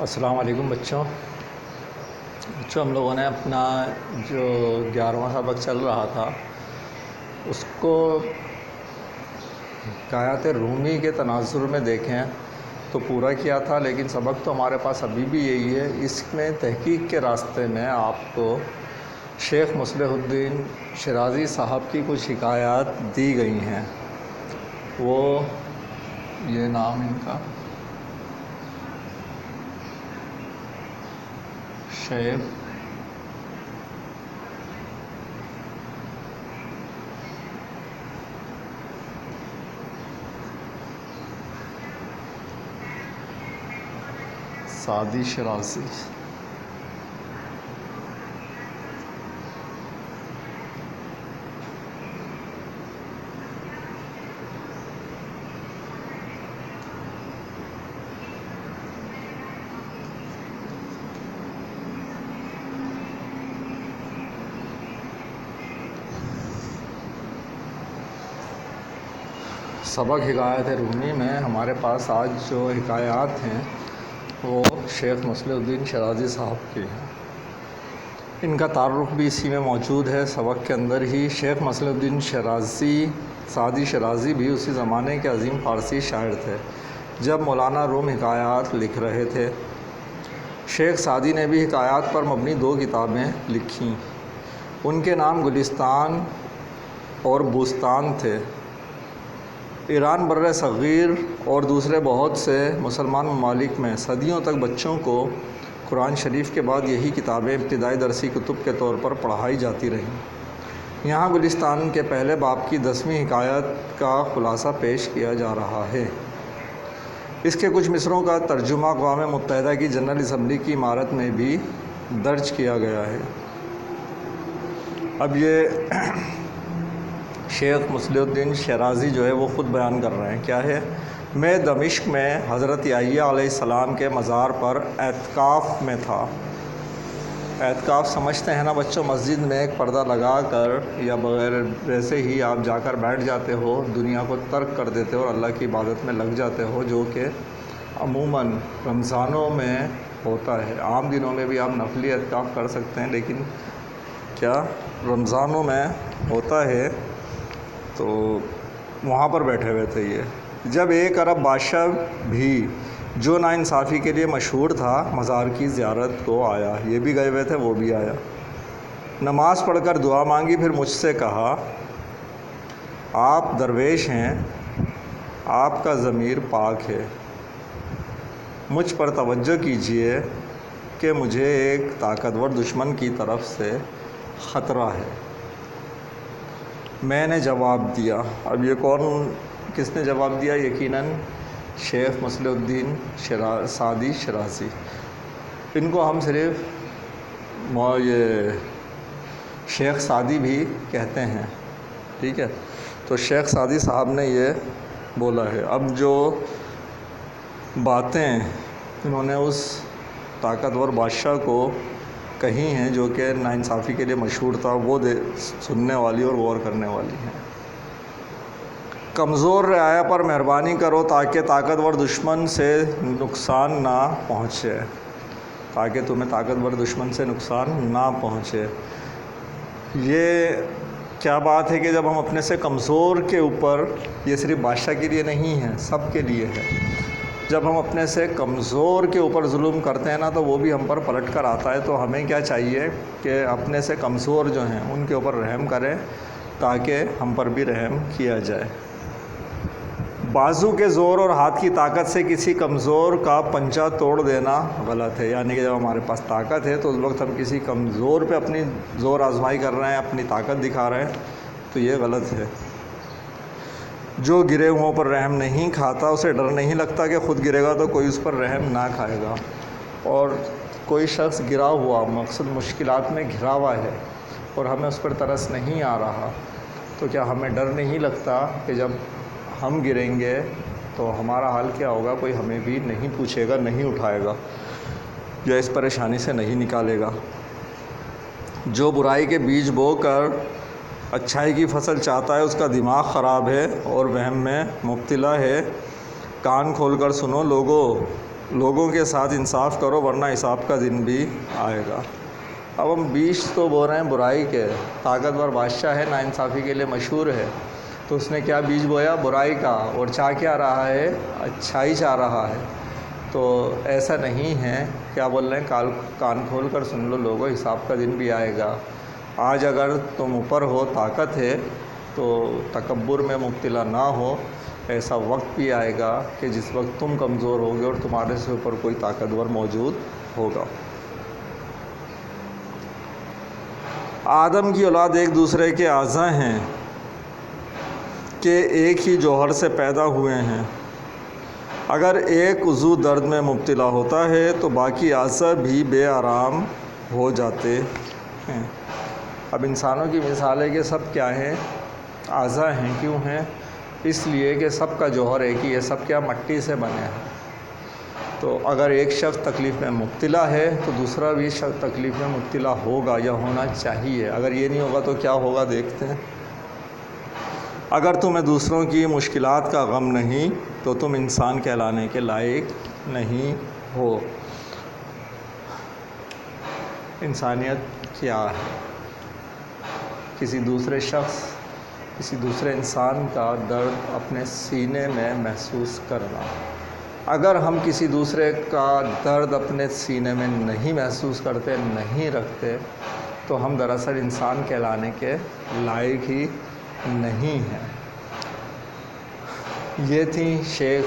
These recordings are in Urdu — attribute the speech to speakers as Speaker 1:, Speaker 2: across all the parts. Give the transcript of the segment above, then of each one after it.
Speaker 1: السلام علیکم بچوں ہم لوگوں نے اپنا جو 11واں سبق چل رہا تھا اس کو حکایات رومی کے تناظر میں دیکھیں تو پورا کیا تھا، لیکن سبق تو ہمارے پاس ابھی بھی یہی ہے۔ اس میں تحقیق کے راستے میں آپ کو شیخ مصلح الدین شیرازی صاحب کی کچھ حکایات دی گئی ہیں۔ وہ یہ نام ان کا شیخ سعدی شیرازی۔ سبق حکایت رومی میں ہمارے پاس آج جو حکایات ہیں وہ شیخ مصلح الدین شیرازی صاحب کی ہیں۔ ان کا تعارف بھی اسی میں موجود ہے سبق کے اندر ہی۔ شیخ مصلح الدین سعدی شیرازی بھی اسی زمانے کے عظیم فارسی شاعر تھے جب مولانا روم حکایات لکھ رہے تھے۔ شیخ سعدی نے بھی حکایات پر مبنی 2 کتابیں لکھیں۔ ان کے نام گلستان اور بوستان تھے۔ ایران، بر صغیر اور دوسرے بہت سے مسلمان ممالک میں صدیوں تک بچوں کو قرآن شریف کے بعد یہی کتابیں ابتدائی درسی کتب کے طور پر پڑھائی جاتی رہیں۔ یہاں گلستان کے پہلے باب کی 10ویں حکایت کا خلاصہ پیش کیا جا رہا ہے۔ اس کے کچھ مصروں کا ترجمہ اقوام متحدہ کی جنرل اسمبلی کی عمارت میں بھی درج کیا گیا ہے۔ اب یہ شیخ مصلح الدین شیرازی جو ہے وہ خود بیان کر رہے ہیں۔ کیا ہے؟ میں دمشق میں حضرت یحییٰ علیہ السلام کے مزار پر اعتکاف میں تھا۔ اعتکاف سمجھتے ہیں نا بچوں، مسجد میں ایک پردہ لگا کر یا بغیر ویسے ہی آپ جا کر بیٹھ جاتے ہو، دنیا کو ترک کر دیتے ہو اور اللہ کی عبادت میں لگ جاتے ہو، جو کہ عموماً رمضانوں میں ہوتا ہے۔ عام دنوں میں بھی آپ نفلی اعتکاف کر سکتے ہیں، لیکن کیا رمضانوں میں ہوتا ہے، تو وہاں پر بیٹھے ہوئے تھے یہ۔ جب ایک عرب بادشاہ بھی جو ناانصافی کے لیے مشہور تھا مزار کی زیارت کو آیا۔ یہ بھی گئے ہوئے تھے، وہ بھی آیا۔ نماز پڑھ کر دعا مانگی، پھر مجھ سے کہا آپ درویش ہیں، آپ کا ضمیر پاک ہے، مجھ پر توجہ کیجئے کہ مجھے ایک طاقتور دشمن کی طرف سے خطرہ ہے۔ میں نے جواب دیا۔ اب یہ کس نے جواب دیا؟ یقیناً شیخ مصلح الدین سعدی شیرازی۔ ان کو ہم صرف یہ شیخ سعدی بھی کہتے ہیں، ٹھیک ہے؟ تو شیخ سعدی صاحب نے یہ بولا ہے۔ اب جو باتیں انہوں نے اس طاقتور بادشاہ کو کہی ہیں جو کہ ناانصافی کے لیے مشہور تھا، وہ سننے والی اور غور کرنے والی ہیں۔ کمزور رعایا پر مہربانی کرو تاکہ طاقتور دشمن سے نقصان نہ پہنچے، تاکہ تمہیں طاقتور دشمن سے نقصان نہ پہنچے۔ یہ کیا بات ہے کہ جب ہم اپنے سے کمزور کے اوپر، یہ صرف بادشاہ کے لیے نہیں ہے، سب کے لیے ہے، جب ہم اپنے سے کمزور کے اوپر ظلم کرتے ہیں نا تو وہ بھی ہم پر پلٹ کر آتا ہے۔ تو ہمیں کیا چاہیے کہ اپنے سے کمزور جو ہیں ان کے اوپر رحم کریں تاکہ ہم پر بھی رحم کیا جائے۔ بازو کے زور اور ہاتھ کی طاقت سے کسی کمزور کا پنجہ توڑ دینا غلط ہے۔ یعنی کہ جب ہمارے پاس طاقت ہے تو اس وقت ہم کسی کمزور پہ اپنی زور آزمائی کر رہے ہیں، اپنی طاقت دکھا رہے ہیں، تو یہ غلط ہے۔ جو گرے ہوں پر رحم نہیں کھاتا، اسے ڈر نہیں لگتا کہ خود گرے گا تو کوئی اس پر رحم نہ کھائے گا۔ اور کوئی شخص گرا ہوا، مقصد مشکلات میں گھرا ہوا ہے اور ہمیں اس پر ترس نہیں آ رہا، تو کیا ہمیں ڈر نہیں لگتا کہ جب ہم گریں گے تو ہمارا حال کیا ہوگا؟ کوئی ہمیں بھی نہیں پوچھے گا، نہیں اٹھائے گا یا اس پریشانی سے نہیں نکالے گا۔ جو برائی کے بیج بو کر اچھائی کی فصل چاہتا ہے، اس کا دماغ خراب ہے اور وہم میں مبتلا ہے۔ کان کھول کر سنو لوگو، لوگوں کے ساتھ انصاف کرو ورنہ حساب کا دن بھی آئے گا۔ اب ہم بیج تو بول رہے ہیں برائی کے، طاقتور بادشاہ ہے، ناانصافی کے لیے مشہور ہے، تو اس نے کیا بیج بویا؟ برائی کا، اور چاہ کیا رہا ہے؟ اچھائی چاہ رہا ہے۔ تو ایسا نہیں ہے، کیا بول رہے ہیں؟ کان کھول کر سن لو لوگوں، حساب کا دن بھی آئے گا۔ آج اگر تم اوپر ہو، طاقت ہے، تو تکبر میں مبتلا نہ ہو۔ ایسا وقت بھی آئے گا کہ جس وقت تم کمزور ہوگے اور تمہارے سے اوپر کوئی طاقتور موجود ہوگا۔ آدم کی اولاد ایک دوسرے کے اعضاء ہیں کہ ایک ہی جوہر سے پیدا ہوئے ہیں۔ اگر ایک عضو درد میں مبتلا ہوتا ہے تو باقی اعضاء بھی بے آرام ہو جاتے ہیں۔ اب انسانوں کی مثال ہے کہ سب کیا ہیں؟ اعضاء ہیں۔ کیوں ہیں؟ اس لیے کہ سب کا جوہر ایک ہی ہے، سب کیا؟ مٹی سے بنے ہیں۔ تو اگر ایک شخص تکلیف میں مبتلا ہے تو دوسرا بھی شخص تکلیف میں مبتلا ہوگا یا ہونا چاہیے۔ اگر یہ نہیں ہوگا تو کیا ہوگا؟ دیکھتے ہیں۔ اگر تمہیں دوسروں کی مشکلات کا غم نہیں تو تم انسان کہلانے کے لائق نہیں ہو۔ انسانیت کیا ہے؟ کسی دوسرے شخص، کسی دوسرے انسان کا درد اپنے سینے میں محسوس کرنا۔ اگر ہم کسی دوسرے کا درد اپنے سینے میں نہیں محسوس کرتے، نہیں رکھتے، تو ہم دراصل انسان کہلانے کے لائق ہی نہیں ہیں۔ یہ تھیں شیخ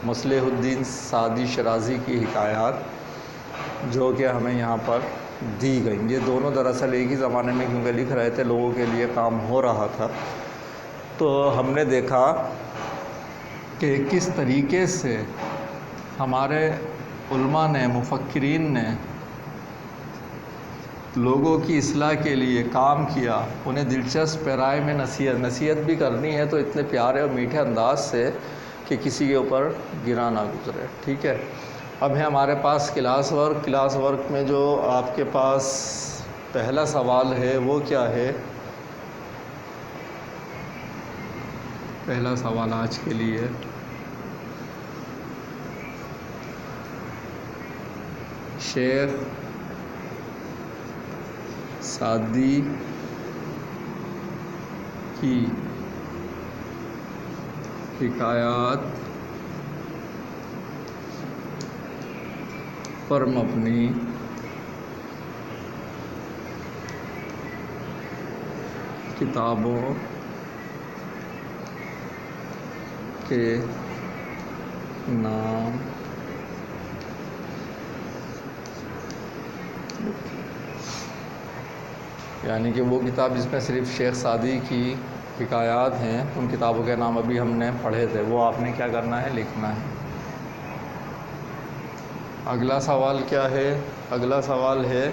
Speaker 1: مصلح الدین سعدی شیرازی کی حکایات جو کہ ہمیں یہاں پر دی گئیں۔ یہ دونوں دراصل ایک ہی زمانے میں کیونکہ لکھ رہے تھے، لوگوں کے لیے کام ہو رہا تھا، تو ہم نے دیکھا کہ کس طریقے سے ہمارے علماء نے، مفکرین نے لوگوں کی اصلاح کے لیے کام کیا۔ انہیں دلچسپ پیرائے میں نصیحت بھی کرنی ہے تو اتنے پیارے اور میٹھے انداز سے کہ کسی کے اوپر گرا نہ گزرے۔ ٹھیک ہے، اب ہے ہمارے پاس کلاس ورک میں جو آپ کے پاس پہلا سوال ہے وہ کیا ہے؟ پہلا سوال آج کے لیے شیخ سعدی کی حکایات پر مبنی کتابوں کے نام یعنی کہ وہ کتاب جس میں صرف شیخ سعدی کی حکایات ہیں، ان کتابوں کے نام ابھی ہم نے پڑھے تھے، وہ آپ نے کیا کرنا ہے؟ لکھنا ہے۔ اگلا سوال کیا ہے؟ اگلا سوال ہے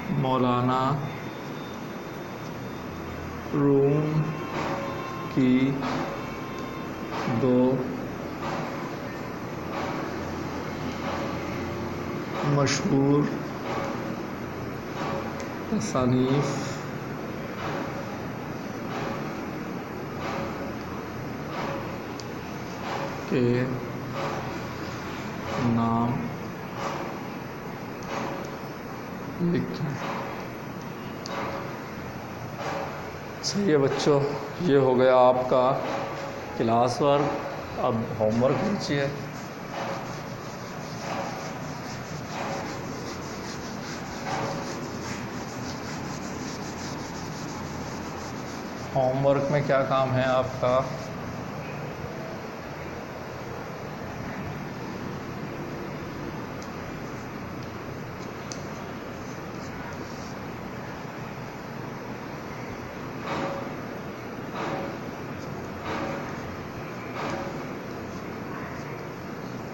Speaker 1: مولانا روم کی دو مشہور تصانیف کے نام لکھیں۔ صحیح ہے بچوں، یہ ہو گیا آپ کا کلاس ورک۔ اب ہوم ورک کیجیے۔ ہوم ورک میں کیا کام ہے آپ کا؟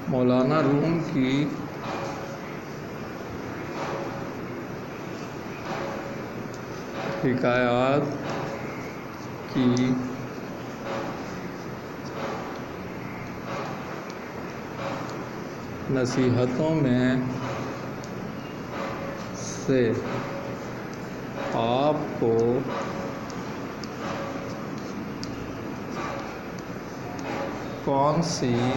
Speaker 1: مولانا روم کی حکایات کی نصیحتوں میں سے آپ کو کون سی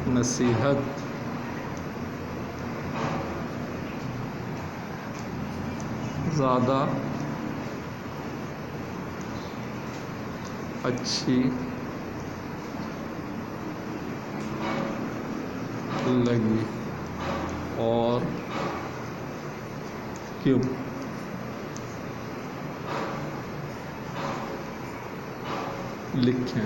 Speaker 1: نصیحت زیادہ اچھی لگی اور کیوں؟ لکھیں۔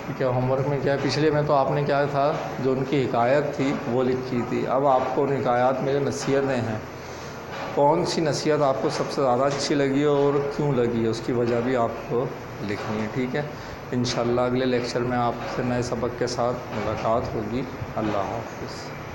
Speaker 1: ٹھیک ہے، ہوم ورک میں کیا ہے، پچھلے میں تو آپ نے کیا تھا، جو ان کی حکایت تھی وہ لکھی تھی، اب آپ کو ان حکایات میں جو نصیحتیں ہیں، کون سی نصیحت آپ کو سب سے زیادہ اچھی لگی اور کیوں لگی ہے، اس کی وجہ بھی آپ کو لکھنی ہے۔ ٹھیک ہے، انشاءاللہ اگلے لیکچر میں آپ سے نئے سبق کے ساتھ ملاقات ہوگی۔ اللہ حافظ۔